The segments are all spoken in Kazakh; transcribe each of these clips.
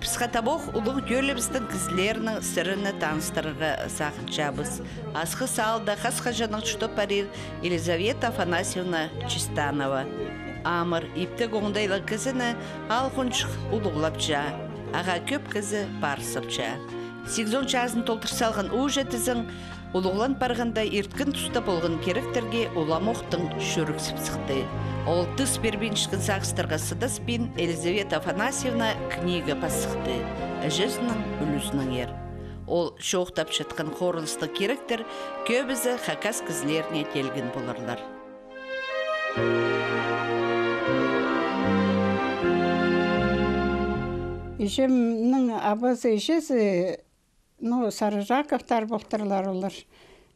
психотобох улуг жөлебістің кізлерінің сырыны таныстырығы сақынчабыз. Асқы салда қасқа жанық жұты парир Елизавета Афанасьевна Чистанова. Амыр ипті қоңдайлы кізіні алқыншық улуғлапча, аға көп кізі барсыпча. 8 жазын толтырсалған ұжетізің улуғлан барғанда ерткін тұста болған керектерге уламоқтың шөріксіп сықты. Ол тұс бербеншкін сақстырға сыдас бен Елизавета Афанасьевна книга пасықты. Әжесінің үлісінің ер. Ол шоқтап жатқан қорылысты керектер көбізі хакас кізлеріне келген боларлар. Ежемнің абызы ежесі Сарыжаковтар болтырлар олар.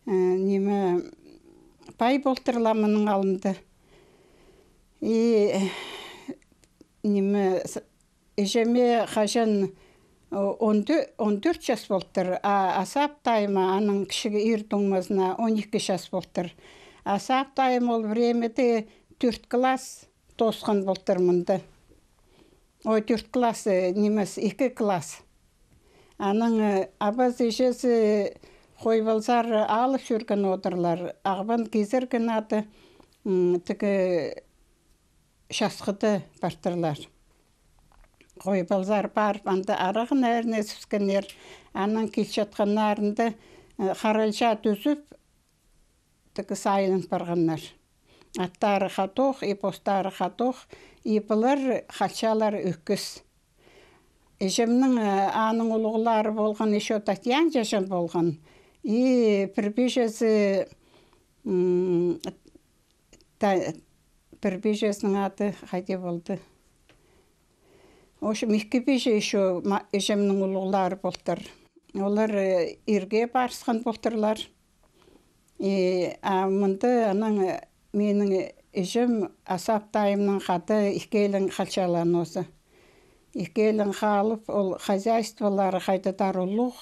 Неме пай болтырламының алынды. Неме ежеме қажан 14 жас болтыр. Асап тайма аның кішігі иртуңмазына 12 жас болтыр. Асап тайым ол времеде 4 класс тосқан болтыр мұнды. 4 класс немес 2 класс. Аның абаз ешесі қой болсар алып жүрген отырлар. Ағбан кезерген аты түгі шасқыды бартырлар. Қой болсар бар, анды арағын әріне сүскенер. Аның келшатқан арынды қаралша түзіп түгі сайын барғаннар. Аттары қатоқ, ипостары қатоқ, ипылар қатшалар өккіз. Ежемнің аның ұлғылары болған, ешо Татьян жашан болған. Бірбежесінің аты қайде болды. Ошы меккебеже ешо ежемнің ұлғылары болдыр. Олар ерге барысқан болдырлар. Мұнды аның менің ежем асап тайымның қаты икейлің қалшалан осы. Икейлің қалып, ол хозяйстволары қайтадар ұлық,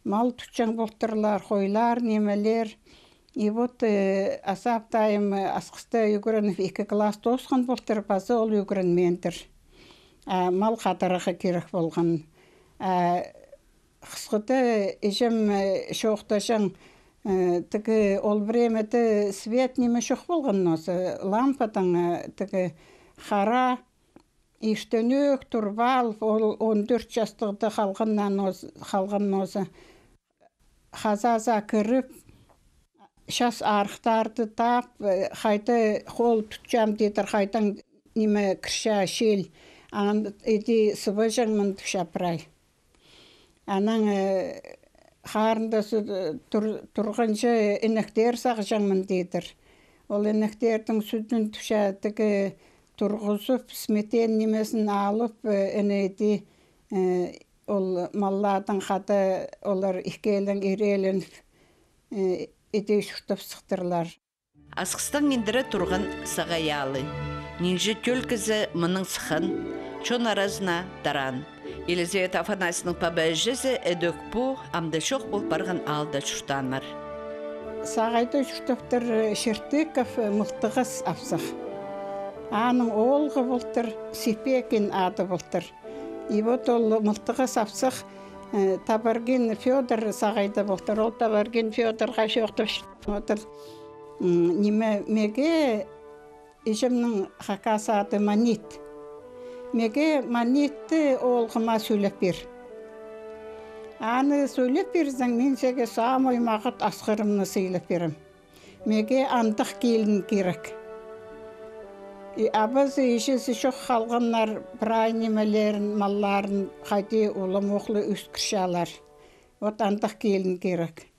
мал түтчен болтырлар, қойлар, немелер. И вот асап тайым асқысты үгірін 2 класс тосқан болтыр, базы ол үгірін мендір. Мал қатырығы керек болған. Қысқыды ежем шоқташың, түгі ол времеті свет неме шоқ болған осы. Лампадан түгі қара, Иштөнөк турбал, ол 14 жастықты қалған осы. Қазаза кіріп, шас арықтарды тап, қайты қол түтчам дейдір, қайтан неме кірша шел, еде сыбы жаңмын түшапырай. Аның қарында тұрғаншы ініктер сақ жаңмын дейдір. Ол ініктердің сүтін түшатығы тұрғызып, сметен немесін алып, әнейді ол малладың қаты олар икелің, ирелін еде шүртіп сықтырлар. Асқыстан ендірі тұрған сағаялы. Нинжі төлкізі мұның сықын, чон аразына даран. Елизавета Афанасьевның пабәжізі әдөк бұ, амды шоқ бол барған алды шүртанар. Сағайды шүртіптір Шертіков мұлтығыз апсық. Аның олғы болтыр, Сипекин ады болтыр. И вот ол мұлтығы сапсық Табаргин Федор сағайды болтыр. Ол Табаргин Федорға шоқты болтыр. Меге ежімнің қақасы ады Манит. Меге Манитті олғыма сөйлеп бер. Аны сөйлеп берзің, мен сеге самой мағыт асқырымны сөйлеп берім. Меге андық келін керек. Абыз ешесі шоқ қалғанлар бірай немелерін, малларын қайты олым оқлы үскіршалар. Вот андық келін керек.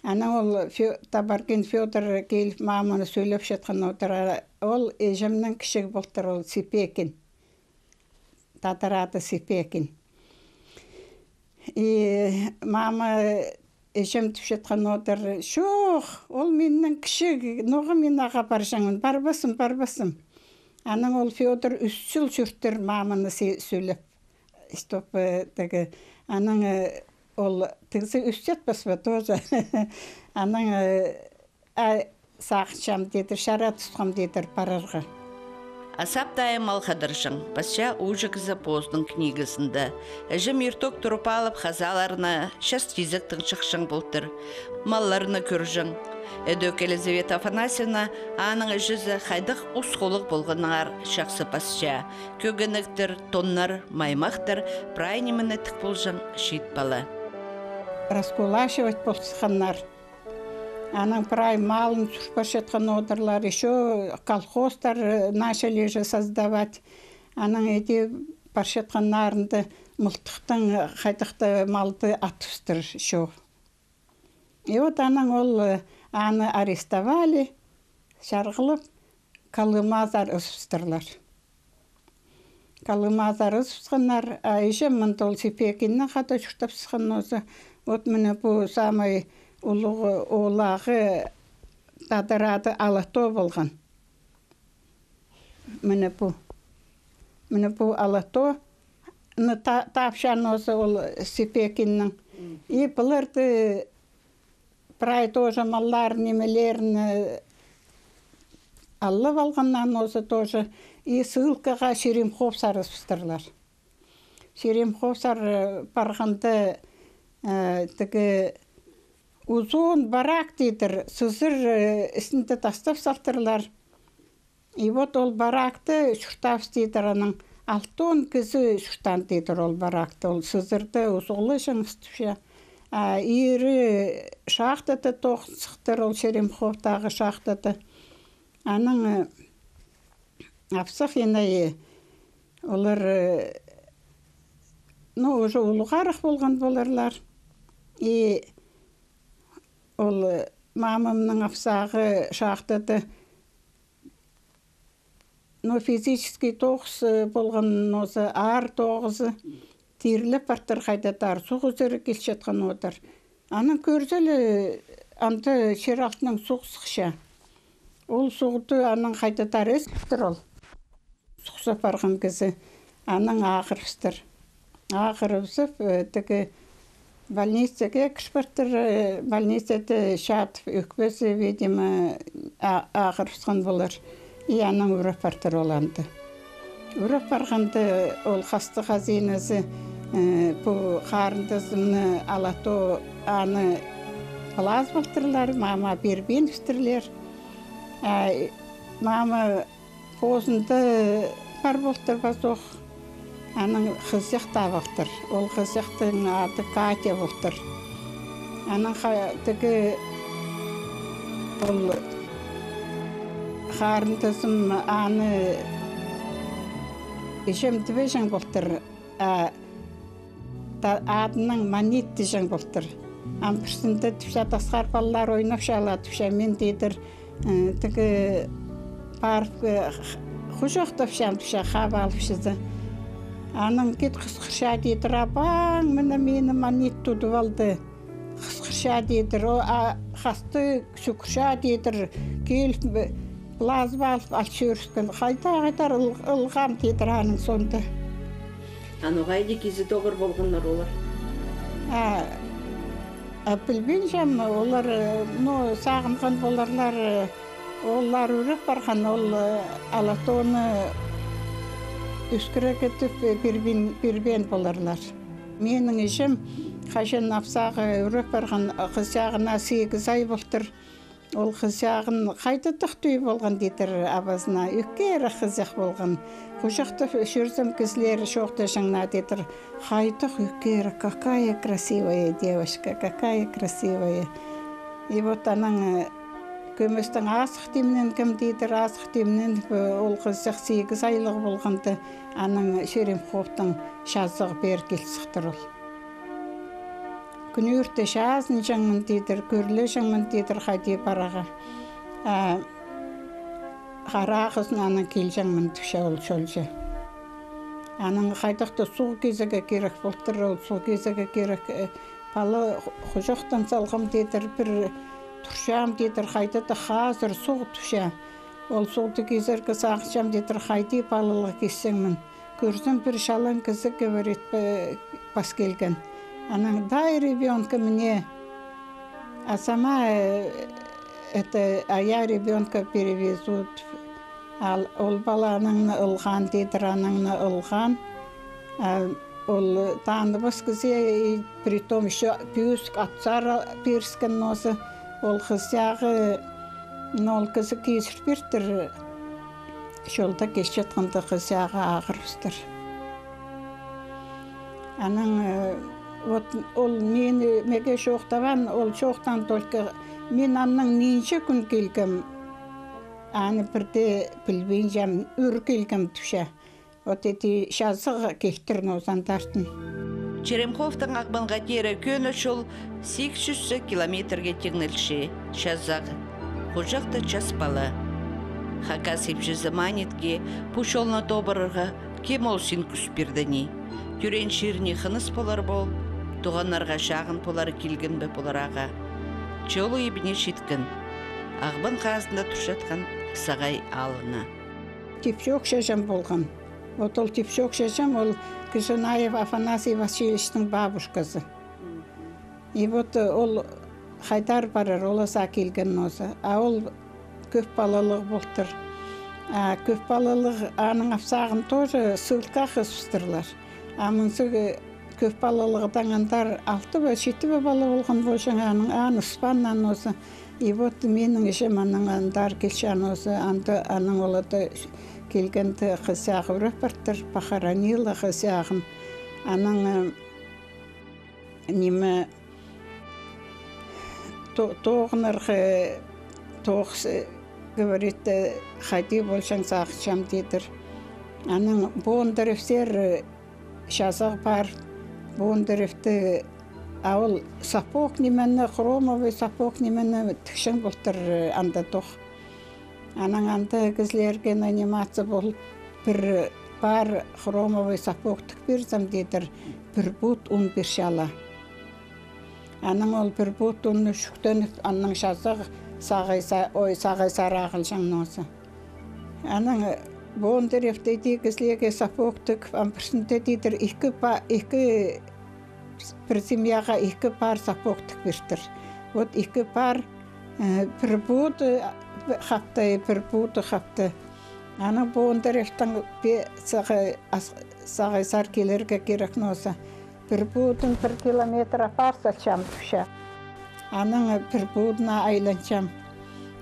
Ана ол Табаргин Федор келіп маманы сөйлеп жатқан отыра. Ол ежімнің кішік болтыр, ол Сипекин. Татараты Сипекин. Мама ежім түп жатқан отыр. Шоқ, ол менің кішік, ноғы мен аға баржаңын. Барбасым. Аның ол Федор үсіл жүрттір маманы сөйлеп. Аның ол тігісі үстет баспа тоже. Аның сақшам дедір, шара тұсқам дедір парарға. Асаптайым алхадыршың, басша ужықызы поздың книгасында. Әжім ерток тұрып алып хазаларына шаст кезіктің шықшың болтыр. Малларына көржің. Эдök Елизавета Афанасьевна аның жүзі қайдық ұсқолық болғаныңар шақсы басша. Көгініктір, тоннар, маймақтыр, прайнеміні тік болжың шитпалы. Раскулашивать болсықаннар. Аның прай малын сүрпаш етқан одырлар, еще колхоздар начали же создавать. Аның еде паршетқаннарынды мұлтықтың қайтықты малды атыстыр еще. И вот аның ол аны арестовали, шарғылып, Калымазар ұсыстырлар. Калымазар ұсыстығынар, еще мұнтол сепекінні қата жүктіп сықын осы. Вот міне бұл самай ұлығы олағы тадырады алато болған. Міне бұл алато тапшан осы ол сепекіннің. И бұларды прай тоже маллар немелерін алып алғаннан осы тоже и ссылкаға Шеремховсар ұсыстырлар. Шеремховсар барғанды тігі uzun barak deydir, sızır üstünde tastaf saltırlar. И вот ол баракты шуртав deydir aның. Алтон кізі шуртан deydir ол баракты. Ол сызырды ұзғылы жыңыстыша. Ири шахтаты тоқсықтыр ол Шеремховтағы шахтаты. Аның апсық енайы олар уже ұлғарық болған боларлар. И ол мамамның апсағы шахтаты физический тоғыз болған осы ар тоғызы тирліп бартыр қайдатар суғы зөрі келшетқан отыр. Аның көрзілі анты шер алтының суғысықша. Ол суғыты аның қайдатар ескіптір ол. Суғысы барған кізі аның ағырыстыр. Ағырысып тігі больницаға кішпірттір, больницады шатып өкпесі, видимо, ағырысқан болар. И аның үріп бартыр оланды. Үріп барғанды ол қасты қазинасы бұл қарындызымны алато аны плаз болтырлар, мама бербен үстірлер. Мама позынды бар болтыр базоқ. Аның қызық да болтыр. Ол қызықтың аты Катя болтыр. Аның тігі ол қарындызым аны ешем түбежің болтыр. Адының манетті жың болтыр. Ампырсынды түпша тасқар балалар ойнап шала түпша мен дейдір тігі барып құжық түпша қап алып шызы. Аның кет қысқырша дейдір, абаң мені манет тұдып алды. Қысқырша дейдір, қасты сүкірша дейдір, келіп плазып алып алшы өріскен. Қайта ұлғам дейдір аның сонды. Ануғайды кезі тоғыр болғанлар олар? Білбен жам, олар сағынған боларлар, олар үріп барған, ол алатоны үскірі кетіп бербен боларлар. Менің ішім қашын апсағы үріп барған қыз жағына 8 ай болтыр. Ол қыз жағын қайты тұқтүй болған дейдір абазына. Үккері қыз жақ болған. Құжақты жүрзім кізлері шоқты жаңна дейдір. Қайтық үккері, какая красивая девочка, какая красивая. И вот аның көмістің асық демінен кім дейдір, асық демінен ол қыз жақ 8 айлығы болғанды аның Шеремховтың шазығы бер келсіқтір ол. Күні өрті шазын жаңмын дейдір, көрлі жаңмын дейдір қайдей бараға. Қара қызын аның кел жаңмын түші ол шөлжі. Аның қайдықты су кезігі керек болтыр, ол су кезігі керек. Балы құжықтан салғым дейдір, бір тұршам дейдір, қайдыды қазір суғы түші. Ол суғды кезергі сағышам дейдір, қайдей балылығы кесеңмін. Көрсім бір шалан кізі говорит бас келген. Она, дай ребенка мне, а я ребенка перевезут Ол баланың ылған дейдір, анаңны ылған. Ол таныбыз кізе, притом еще пюск атсара пирскен носы. Ол қызяғы, ол кізі кейсір бірдір. Шолда кешетқынды қызяғы ағырыстыр. Аның, ол мені меге шоқтаған, ол шоқтан только мен анның ненші күн келгім. Аны бірде білбейін жам, үр келгім түші. Вот эти шазығы кехтерін озан тартын. Черемховтың Ақбанға тері көн үшіл 800 километрге тегнілші шазағы. Құжақты часпалы. Хакасып жызы манетке пұшолна тобырыға кем ол сен күспірдіні. Түрен шеріне қыныс болар бол, туғанарға шағын полары келген бі полараға. Чолы ебіне шеткін. Ақбан қазында тұршатқан сағай алына. Тепшок шежем болған. Вот ол тепшок шежем, ол Кишинаев Афанасий Васильевичтің бабушкасы. И вот ол Хайдар барыр, оласа келген осы. А ол көп балалық болтыр. Көп балалық аның афсағын тоже сылқа қысыстырлар. А мұнсы көп балалығыдан андар 6-7 бала болған болшың аның ұспаннан осы. И вот менің ішім аның андар келшен осы, аның олады келгенді қысяғы өріпірттір, пахаранилы қысяғын. Аның немі тоғынырғы тоғыс говорит, қайди болшан сақшам дейдір. Аның буындырыфтер шазақ бар, буындырыфті ауыл сапоқ немені, хромовый сапоқ немені түкшін болтыр анда тоқ. Аның анда кізлерген анимация бол бір бар хромовый сапоқ түкберзім дейдір, бір бұт ұн бір шала. Аның ол бір бұт ұнны шүктеніп, анның шазақ сағай сарағыл жаңносы. Аның буындырыфті кізлерге сапоқ түк, ампырсынды дейдір, бір семьяға 2 пар сапоқ түкбердір. Вот 2 пар бір бұды қапты, бір бұды қапты. Аның буындырыфтың сағай сар келерге керек носы. Бір бұдың 1 километр апарса чам түші. Аның бір бұдына айланчам.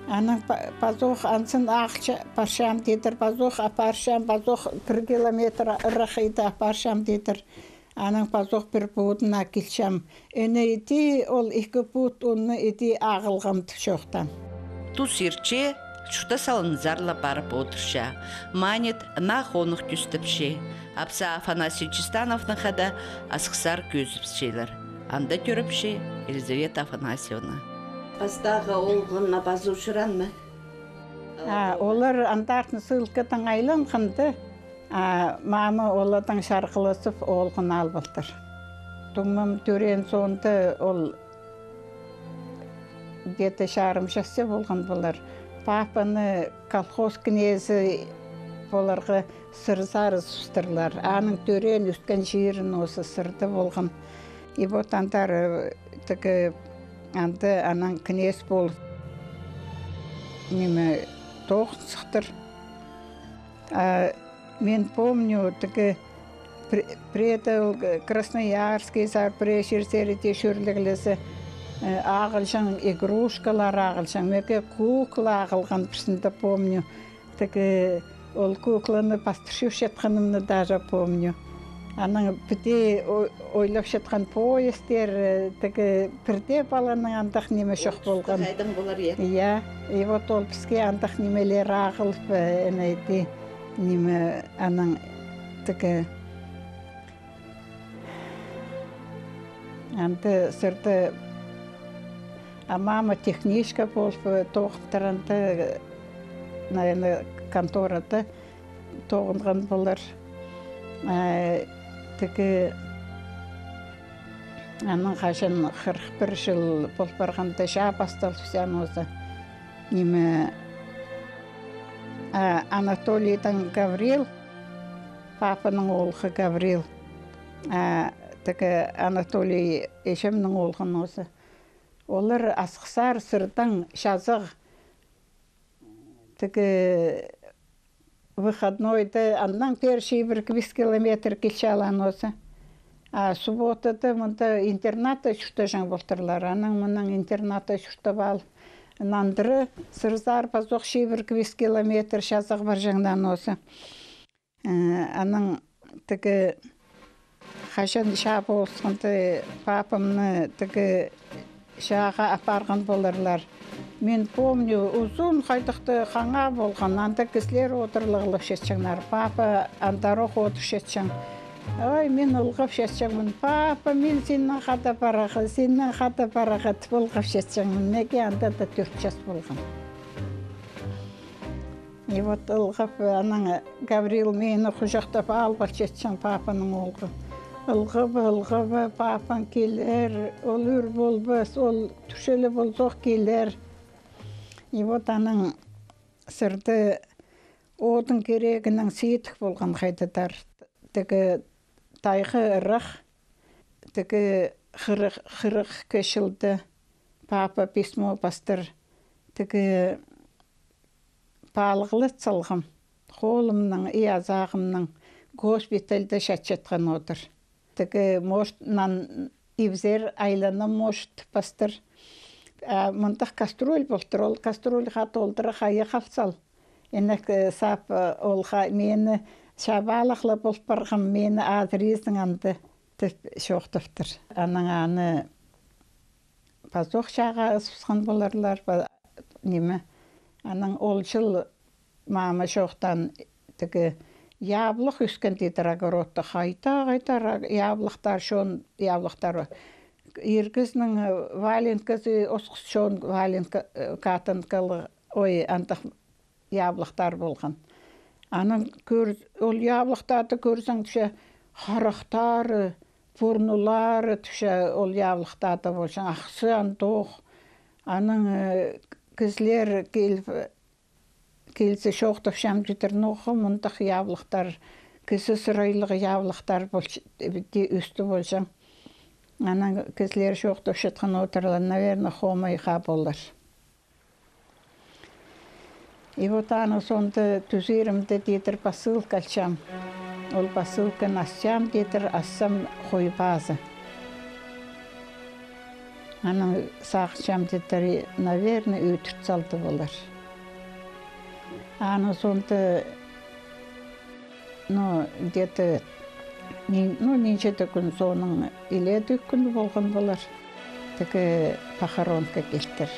Аның базоқ ансын ақча паршам дейдір, базоқ апаршам, базоқ 1 километр ұрақиды апаршам дейдір. Аның базоқ бір бұдына келшам. Өні еті ол 2 бұд ұнны еті ағылғам түшоқтан. Тус ерче, шута салын зарла барып отырша. Манет на қонық түстіпше. Апса Афанасий Чистановның қада асқысар көзіпшелер. Анда көріпше Елизавета Афанасьевна. Астаға олғынна базу шыран ма? Олар андартын сылқытың айлан қынды. Мамы оладың шарқылысып олғын албылдыр. Тұңмым түрен соңды ол где-то шарым жасы болған болар. Папаны колхоз кнезі боларға сыр-сары сұстырлар. Аның түрен үсткен жерін осы сырды болған. И вот андар анды анан кнез болып неме тоғын сықтыр. Мен помню, предал Красноярский зарпрешерсерите шүрліглесі ағылшан игрушкалар ағылшан, меке кукла ағылған бірсінде помню. Ол кукланы пастыршып шетқанымны даже помню. Аның біде ойлап шетқан поездер, бірде баланың андақ неме шоқ болған. Қайдың болар еді? Иә, и вот ол бізге андақ немелер ағылып, әнейді неме аның анды сырды мама техничка болып тоғынтырынды конторады тоғынған болар. Аның қашын 41 жыл болып барғанда жа басталып сән осы. Неме Анатолийдің Гаврил, папаның олғы Гаврил. Анатолий ешемнің олғын осы. Олар асқысар сырдың шазық выходнойды, андан перший 1-2 километр килчалан осы. А субботада мында интерната шүрті жаң болтырлар. Анан мынан интерната шүрті бал. Нандыры сырзар базоқ 1-2 километр шазық бар жаңдан осы. Анан тігі қашан шап олсынды папамны тігі шаға апарған болырлар. Мен помню, uzun қайдықты қаңа болған, анда кісілер отырлығылық шетчіңлар. Папа андароқ отыр шетчің. Ой, мен ұлғып шетчіңмін. Папа, мен сенің қада барағы тұлғып шетчіңмін. Неге анда да 4 жас болған. И вот ұлғып, анан Гаврил мені құжақтап албар шетчің папаның ұлғы. Ұлғып, папан келер, ол үр болбас, ол түшелі болзоқ келер. И вот аның сырды одың керегінің сейтік болған қайдыдар. Тігі тайғы ұрық, тігі қырық көшілді. Папа письмо бастыр. Тігі балғылы цылғым. Қолымның, иязағымның госпитальда шатшатқан отыр. Тігі моштнан ивзер айланы мошт бастыр. Мындық кастроль болтыр, ол кастроль қатолдыры қайы қалсал. Енек сап олға мені шабалықлы болып барғым, мені адресің анды түп шоқтыптыр. Аның аны пазоқ шаға ұсысқан боларлар, неме. Аның ол жыл мама шоқтан түгі яблық үскен дейдір агоротты қайта яблықтар, шон яблықтары. Иргизнің валенкасы осқыс шон валенка катынкалы ой антық яблықтар болған. Аның ол яблықтарды көрсең түші қарақтары, бұрнулары түші ол яблықтарды болсын. Ақсы антоқ. Аның кізлер келсі шоқтып шам жетір ноқы мұндық яблықтар, кісі сұрайлығы яблықтар үсті болсын. Анан кізлер шоқтып шетқан отырлар, наверное, хомайға болар. И вот аны сонды түзерімді дейдір посылка алчам. Ол посылка насчам дейдір ассам қой базы. Анан сақчам дейдір, наверное, өтірт салды болар. Аны сонды, где-то неншеті күн соның иледі күн болған болар. Тігі похоронка келтір.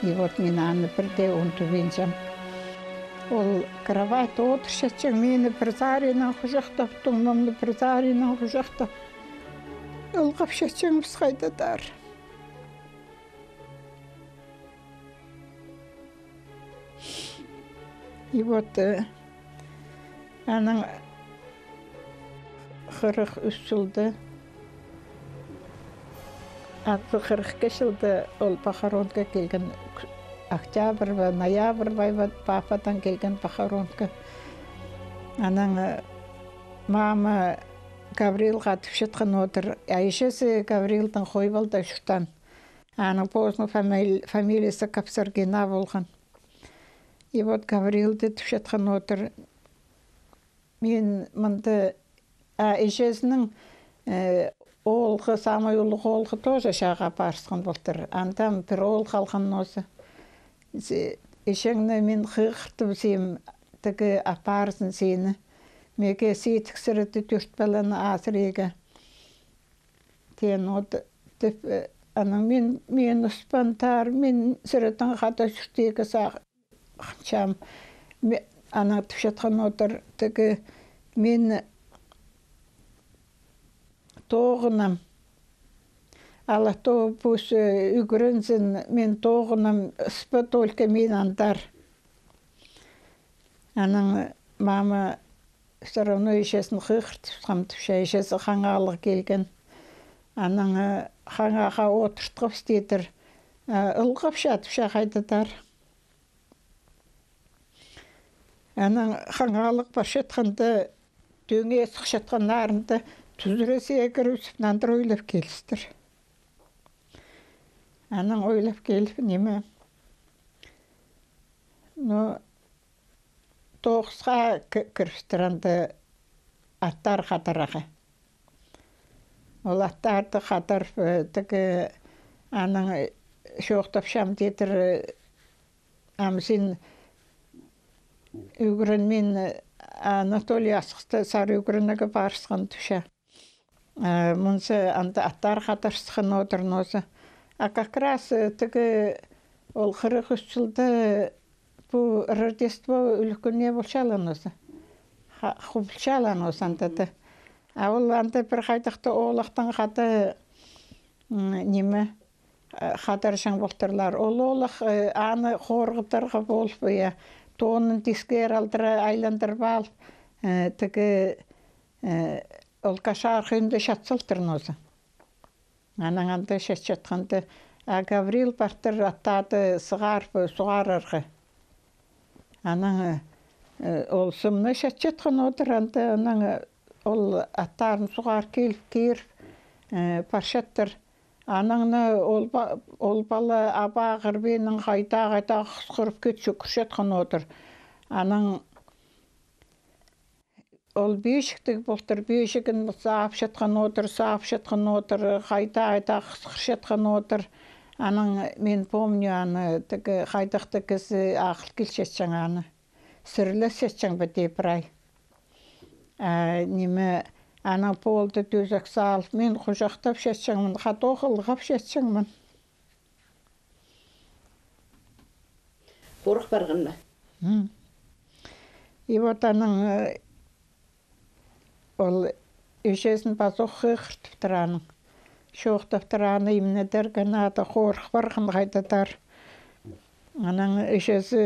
И вот мен аны бірде ұнтубенжам. Ол кровать отыршатчың, мені призаринан құжақтап, тұңмымды призаринан құжақтап. Ұлғап шатчың біз қайдадар. И вот аның 43 жылды, 42 жылды ол похоронка келген, октябрь ба, ноябрь ба, пападан келген похоронка. Аның мама Гаврилға түшеткен отыр. Әйшесі Гаврилдің қой болды шүртан. Аның поздно фамилиясы Капсаргина болған. И вот Гаврилді түшеткен отыр. Мен мұнды әйшесінің олғы, самай олғы олғы тоже шаға барысқан болдыр. Андам бір ол қалған осы. Ешіңні мен қиғыртып сем тігі апарсын сені. Меге сейтік сіріді 4 баланы асыреге. Тен оды деп, мен ұспантар, мен сірідің қада жүртегі сақчам. Ана түшетқан отыр тігі мен тоғынам. Аллахто пусть үгірінзін мен тоғынам ұспы только мен андар. Аның мама все равно ешесін қиғыртып түші, ешесі қаңалық келген. Аның қаңаға отыртқып істедір. Ұлғып шатып қайдадар. Аның қаңалық бар шетқанды дөңе сұқ шетқанларында түзіресі егір өсіп нандыр ойлап келістір. Аның ойлап келіп неме? 49-ға кірістіранды аттар қатараға. Ол аттарды қатар тігі аның шоқтап шам детір амсин үгірін мен Анатолий асқысты сары үгірінігі барысқан түші. Мұнсы аттар қатарсықын отырын осы. А как раз тігі ол 43 жылды бұл Рождество үлкіне болшалан осы. Құбылшалан осы антады. А ол анты бір қайдықты олақтың қаты неме қатаршың болтырлар. Ол олақ аны қорғыптарға болып бұя. Тоғының дискер алдыры айландыр бал. Тігі ол қашар қүйінді шатсылтырын осы. Аның анды шет жатқанды. Гаврил бартыр аттады сұғар ұрғы. Аның ол сымны шет жатқан отыр анды. Аның ол аттарын сұғар келіп паршаттыр. Аныңны ол балы абағыр бенің қайта құсқырып кетші күршетқан отыр. Аның ол бешіктік болтыр, бешігін саап жатқан отыр, қайта құсқыршетқан отыр. Аның мен помню аны қайдықты кізі ақыл келшетшің аны. Сүрлі сетшің біте бірай. Неме аның полды төзік салып, мен құжақтап шетшіңмін, қат оқылғап шетшіңмін. Қорық барғын ба? И вот аның ол үшесін бас оқы қыртыптыр аның. Шоқтаптыр аны имнедер генада қорық барғын қайдадар. Аның үшесі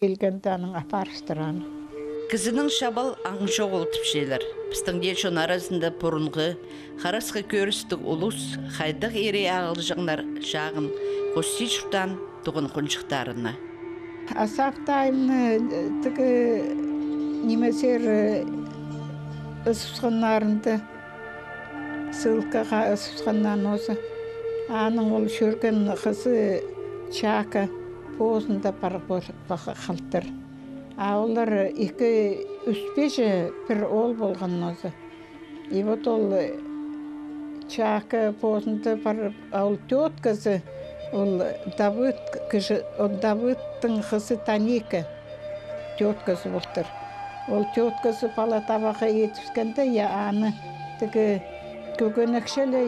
келгенде аның апарыстыр аны. Кізінің шабал аңшы олтып шейлер. Біздің дешон арасында бұрынғы, қарасқы көрістік ұлыс, қайдық ере ағыл жаңлар жағын қосичуқтан тұғын құншықтарына. Асаптайымны түгі немесер ұсысқанларынды ссылкаға ұсысқаннан осы. Аның ол шөрген қызы чака позында бақы қалтыр. Олар екі үспеші бір ол болған осы. И вот ол чака позында бар ол тет қызы, ол Давыдтың қызы Таника тет қызы болтыр. Ол тет қызы бала табаға етіскенде, аны түгі көгенекшелі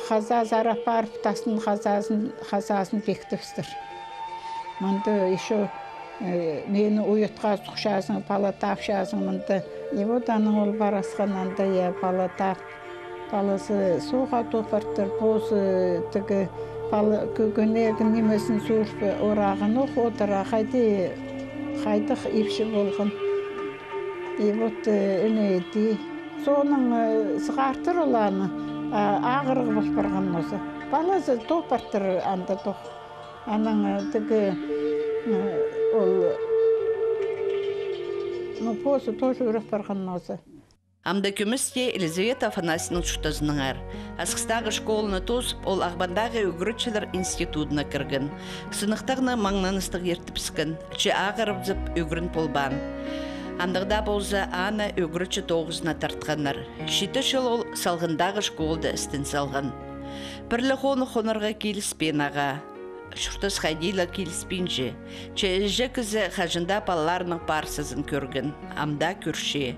қазаз арапарып тасын қазасын бектіпстір. Мұнды еще мені ұйытқа сұқшасың, палатапшасың мұнды. И вот аның ол барасқананда палатап, баласы соға топырттыр, бозы түгі көгенегін немесін сұрып орағын оқытыра, қайдық епші болғын. И вот үнейді. Соның сығартыр оланы ағырғы болып барған осы. Баласы топырттыр анда тоқ. Аның түгі ол позы тоже үріп барған осы. Амда көмісте Елизавета Афанасьевна шутазының әр. Асқыстағы школыны тосып, ол Ағбандағы үгірітшілер институтына кіргін. Сынықтағына маңнаныстық ертіпсікін, че ағырып зып үгірін полбан. Андығда болса ана үгірітші тоғызына тартқанар. Шеті жыл ол салғындағы школды істін салған. Бірлі қонырға келіспен аға. Шұртыз қайдейла келіспенже. Че кізі қажында балаларының парсызын көргін. Амда көрше.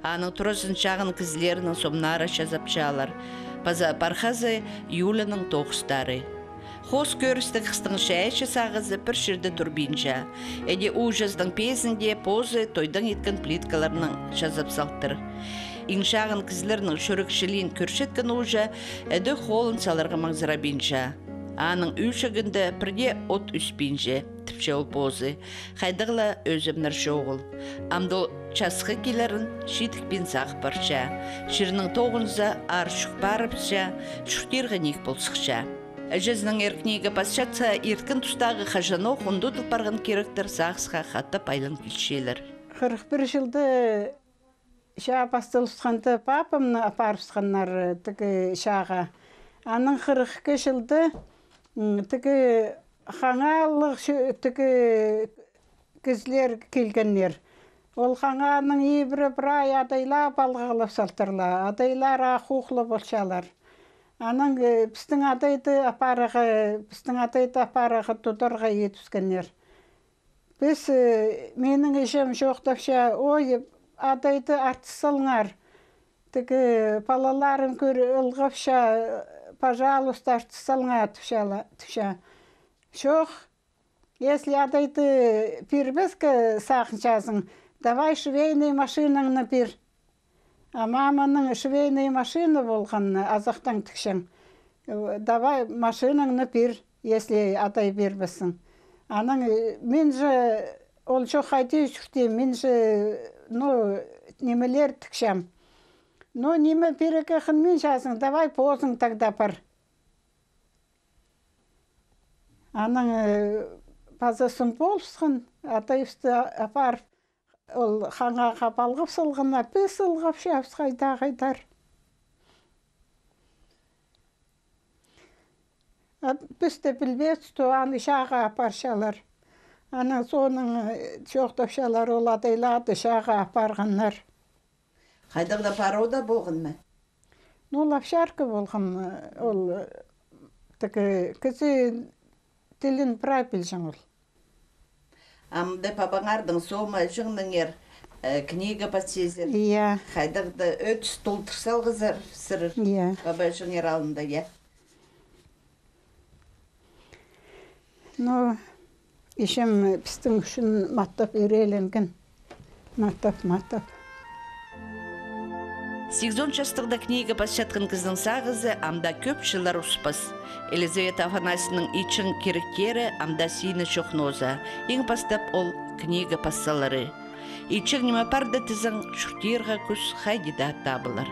Аның тұрысын шағын кізлерінің сомнары жазапчалар. Пархазы Юлінің тоғыстары. Хос көрісті қыстың шәйші сағызы бір шерді турбинжа. Әде ұжаздың пезінде позы тойдың еткен плиткаларының жазап салтыр. Иншағын кізлерінің шөрікшілін көршеткен ұжа әді қолын саларға маңзырабинжа. Аның үйшігінде бірде от үспинже, тіпше ол позы. Қайдығыла өзімнір жоғыл. Амдол часқы келерін шетікпен сақ барша. Шырының тоғынза ар шық барыпша, шүртергі нек болсықша. Әжізінің еркінегі басшатса, ерткін тұстағы қажаны құнды тұлпарған керектір сағысқа қатты пайлын келшелер. 41 жылды шаға бастылысқанды папамны апарысқанлар түгі шаға. Аның 42 жылды түгі қаңалық түгі кізлер келгеннер. Ол қаңаның ебірі бір ай адайла балғалып салтырла, адайлар ақуқлы болшалар. Аның біздің адайды апарығы тұдырға етіскенер. Біз менің ешем жоқтапша, ой, адайды артысылыңар. Тігі балаларым көрі ұлғапша, пожалуйста, артысылыңа түша. Шоқ, если адайды пирбескі сақыншасың, давай швейный машинаңны пир. А маманың швейный машина болғанны азақтан түкшің. Давай машинаңны пир, если адай бербесің. Аның, мен же, ол жоқ қайты үшірте, мен же, немелер түкшем. Неме перекеқін мен жазың, давай позың тогда пар. Аның, базасын болсың, атайысты апарып, ол қаңаға балғып сылғына, біз сылғып шапс қайдар. Біз де білбес, туаны шаға апаршалар. Аның соның жоқтапшалар ол адайлады шаға апарғанлар. Қайдағда парода болғын ма? Лапшарка болғын, ол кізі тілін прапил жаңыл. Амды папаңардың сома жыңның книга подсезер. Иә. Қайдағда өт столтырсал қызыр сырыр. Иә. Папа жыңер алында, иә. Ешем біздің үшін маттап үйреленген. Маттап. 8 жастықда книга басшатқын кіздің сағызы амда көп жылар ұспас. Елизавета Афанасьевның ичін керіктері амда сейіні шоқноза. Ең бастап ол книга пассалары. Ичің неме парды тізің шүртерға күз хайдида табылар.